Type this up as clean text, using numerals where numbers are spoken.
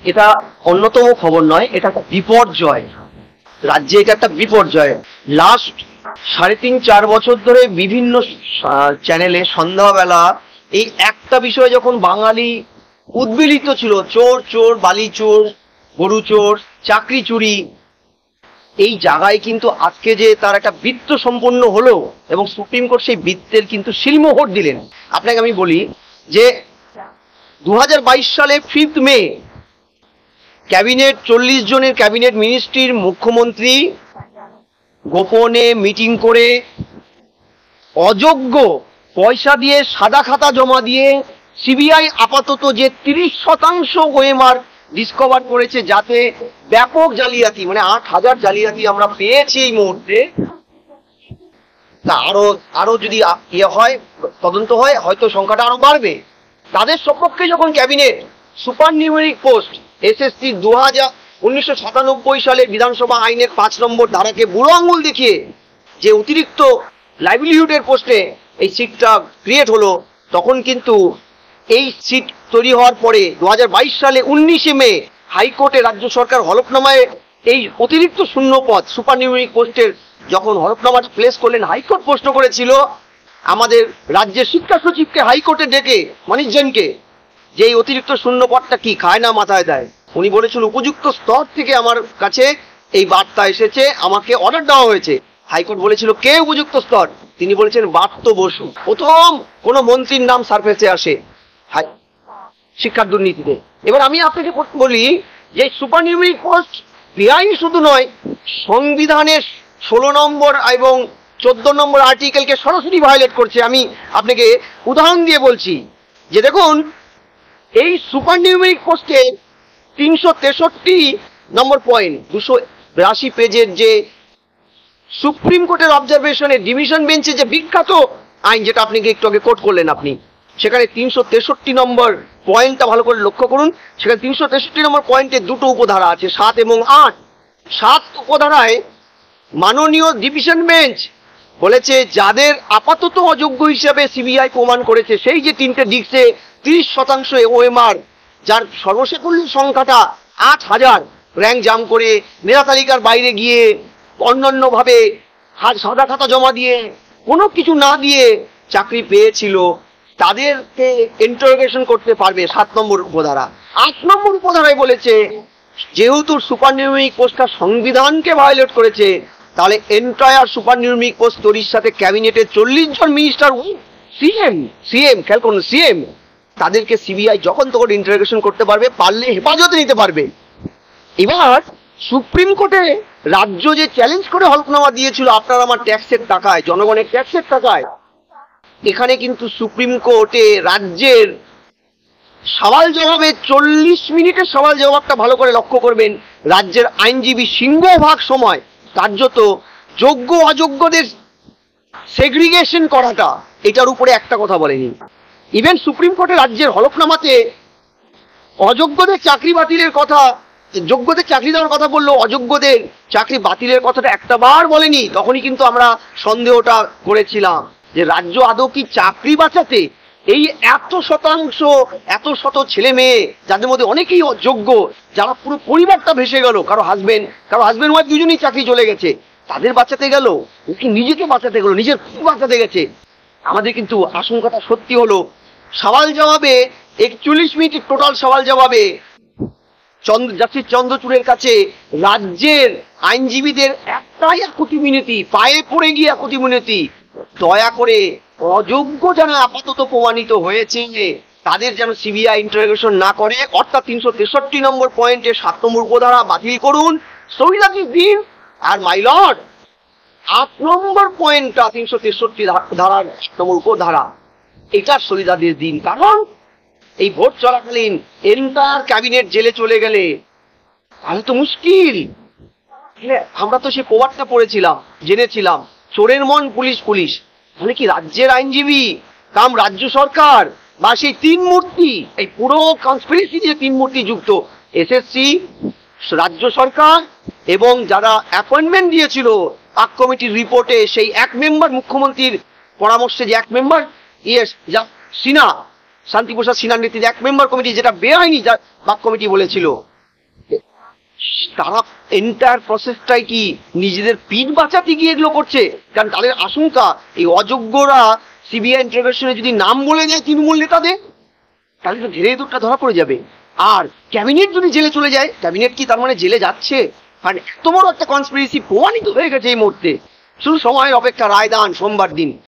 এটা অন্যতম খবর নয়, এটা একটা বিপর্যয়। রাজ্যে এটা একটা বিপর্যয়। লাস্ট 3.5-4 বছর ধরে বিভিন্ন চ্যানেলে সন্ধ্যাবেলা এই একটা বিষয়ে যখন বাঙালি উদ্বেলিত ছিল, চোর চোর, বালি চোর, গরু চোর, চাকরি চুরি, এই জায়গায় কিন্তু আজকে যে তার একটা বৃত্ত সম্পন্ন হলো এবং সুপ্রিম কোর্ট সেই বৃত্তের কিন্তু শিলমোহর দিলেন। আপনাকে আমি বলি যে 2022 সালে 5 মে ক্যাবিনেট 40 জনের ক্যাবিনেট মিনিস্ট্রির মুখ্যমন্ত্রী গোপনে মিটিং করে অযোগ্য পয়সা দিয়ে সাদা খাতা জমা দিয়ে সিবিআই আপাতত যে 30% ওএমআর ডিসকভার করেছে, যাতে ব্যাপক জালিয়াতি, মানে 8,000 জালিয়াতি আমরা পেয়েছি এই মুহূর্তে। তা আরো যদি হয়, তদন্ত হয়, হয়তো সংখ্যাটা আরো বাড়বে। তাদের সপক্ষে যখন cabinet super numeric post SSC 1997 সালে বিধানসভা আইনের 5 নম্বর ধারাকে বুড়ো আঙুল দেখিয়ে যে অতিরিক্ত লাইভলিহুডের পোস্টে এই সিটটা ক্রিয়েট হলো, তখন কিন্তু এই সিট তৈরি হওয়ার পরে 2022 সালে 19 মে হাইকোর্টে রাজ্য সরকার হলফনামায় এই অতিরিক্ত শূন্য পদ সুপার নিউমেরিক পোস্টের যখন হলফনামাটা প্লেস করলেন, হাইকোর্ট প্রশ্ন করেছিল আমাদের রাজ্যের শিক্ষা সচিবকে হাইকোর্টে ডেকে, মনীষ জৈনকে, যে এই অতিরিক্ত শূন্য পদটা কি খায় না মাথায় দেয়। উনি বলেছিল উপযুক্ত স্তর থেকে আমার কাছে এই বার্তা এসেছে, আমাকে অর্ডার দেওয়া হয়েছে। হাইকোর্ট বলেছিল কে উপযুক্ত স্তর? তিনি বলেছেন ব্রাত্য বসু। প্রথম কোন মন্ত্রীর নাম সারফেসে আসে শিক্ষার দুর্নীতিতে। এবার আমি আপনাকে বলি যে সুপার নিউমেরিক পোস্ট বেআইনি শুধু নয়, সংবিধানের 16 নম্বর এবং 14 নম্বর আর্টিকেলকে সরাসরি ভায়োলেট করছে। আমি আপনাকে উদাহরণ দিয়ে বলছি যে দেখুন, এই সুপার নিউমেরিক পোস্টে 363 নম্বর পয়েন্ট, 282 পেজের যে সুপ্রিম কোর্টের অবজারভেশনে ডিভিশন বেঞ্চে যে বিখ্যাত আইন, যেটা আপনাকে একটু আগে কোট করলেন আপনি, সেখানে 363 নম্বর পয়েন্টটা ভালো করে লক্ষ্য করুন। সেখানে 363 নম্বর পয়েন্টে দুটো উপধারা আছে, 7 এবং 8। 7 উপধারায় মাননীয় ডিভিশন বেঞ্চ বলেছে যাদের আপাতত অযোগ্য হিসেবে সিবিআই প্রমাণ করেছে, সেই যে 3টে ডিস্কে 30% ওএমআর, যার সর্বশেষ সংখ্যাটা 8,000, র্যাঙ্ক জাম করে মেধা তালিকার বাইরে গিয়ে অন্যান্য ভাবে সাদা খাতা জমা দিয়ে কোনো কিছু না দিয়ে চাকরি পেয়েছিল, তাদেরকে ইন্টারোগেশন করতে পারবে 7 নম্বর উপধারা। 8 নম্বর উপধারায় বলেছে যেহেতু সুপার নিউমেরিক পোস্টটা সংবিধানকে ভায়োলেট করেছে, তাহলে এন্টায়ার সুপার নিউমেরিক পোস্ট তৈরির সাথে ক্যাবিনেটের 40 জন মিনিস্টার, সিএম খেয়াল করুন, সিএম, তাদেরকে সিবিআই যখন তখন ইন্টারোগেশন করতে পারবে, পারলে হেফাজতে নিতে পারবে। এবার সুপ্রিম কোর্টে রাজ্য যে চ্যালেঞ্জ করে হলফনামা দিয়েছিল আপনার আমার ট্যাক্সের টাকায়, জনগণের ট্যাক্সের টাকায়, এখানে কিন্তু সুপ্রিম কোর্টে রাজ্যের সওয়াল জবাবে 40 মিনিটের সওয়াল জবাবটা ভালো করে লক্ষ্য করবেন, রাজ্যের আইনজীবী সিংহভাগ সময় কার্যত যোগ্য অযোগ্যদের সেগ্রিগেশন করাটা, এটার উপরে একটা কথা বলেনি। ইভেন সুপ্রিম কোর্টে রাজ্যের হলফনামাতে অযোগ্যদের চাকরি বাতিলের কথা, যোগ্যদের চাকরি দেওয়ার কথা বললো, অযোগ্যদের চাকরি বাতিলের কথাটা একটা বার বলেনি। তখনই কিন্তু আমরা সন্দেহটা করেছিলাম যে রাজ্য আদৌ কি চাকরি বাঁচাতে এই এত শত ছেলে মেয়ে, যাদের মধ্যে অনেকেই অযোগ্য, যারা পুরো পরিবারটা ভেসে গেল, কারো হাজবেন্ড ওয়াইফ দুজনেই চাকরি চলে গেছে, তাদের বাঁচাতে গেল নাকি নিজেকে বাঁচাতে গেল, নিজের খুব বাঁচাতে গেছে? আমাদের কিন্তু আশঙ্কাটা সত্যি হলো। সওয়াল জবাবে 41 মিনিট টোটাল সওয়াল জবাবে জাস্টিস চন্দ্রচূড়ের কাছে রাজ্যের আইনজীবীদের একটাই আকুতি মিনতি, পায়ে পড়ে গিয়ে আকুতি মিনতি, দয়া করে অযোগ্য যারা আপাতত প্রমাণিত হয়েছে তাদের যেন সিবিআই ইন্টারোগেশন না করে, অর্থাৎ 363 নম্বর পয়েন্টে 7 নম্বর উপধারা বাতিল করুন, স্থগিতাদেশ দিন। আর মাই লর্ড, 8 নম্বর পয়েন্টটা 363 ধারার 7 নম্বর উপধারা, এটার স্থগিতাদেশ দিন। কারণ এই ভোট চলাকালীন এন্টায়ার ক্যাবিনেট জেলে চলে গেলে তাহলে তো মুশকিল। আমরা তো সে প্রবাদটা পড়েছিলাম, জেনেছিলাম, চোরের মন পুলিশ পুলিশ। তাহলে কি রাজ্যের আইনজীবী কাম রাজ্য সরকার বা সেই 3 মূর্তি, এই পুরো কনস্পিরেসি যে 3 মূর্তি যুক্ত, এসএসসি, রাজ্য সরকার এবং যারা অ্যাপয়েন্টমেন্ট দিয়েছিল পাক কমিটির রিপোর্টে, সেই 1 মেম্বার মুখ্যমন্ত্রীর পরামর্শে যে 1 মেম্বার সিনহা, শান্তিপ্রসাদ সিনহার নেতৃত্বে 1 মেম্বার কমিটি, যেটা বেআইনি পাক কমিটি বলেছিল, তারা এন্টায়ার প্রসেসটাই কি নিজেদের পিঠ বাঁচাতে গিয়ে এগুলো করছে? কারণ তাদের আশঙ্কা এই অযোগ্যরা সিবিআই ইন্টারোগেশনে যদি নাম বলে যায় তৃণমূল নেতাদের, তাহলে তো ধীরে দূরটা ধরা পড়ে যাবে। আর ক্যাবিনেট যদি জেলে চলে যায়, ক্যাবিনেট কি তার মানে জেলে যাচ্ছে? কারণ এত বড় একটা কনস্পিরেসি প্রমাণিত হয়ে গেছে এই মুহূর্তে। শুধু সময়ের অপেক্ষা, রায়দান সোমবার দিন।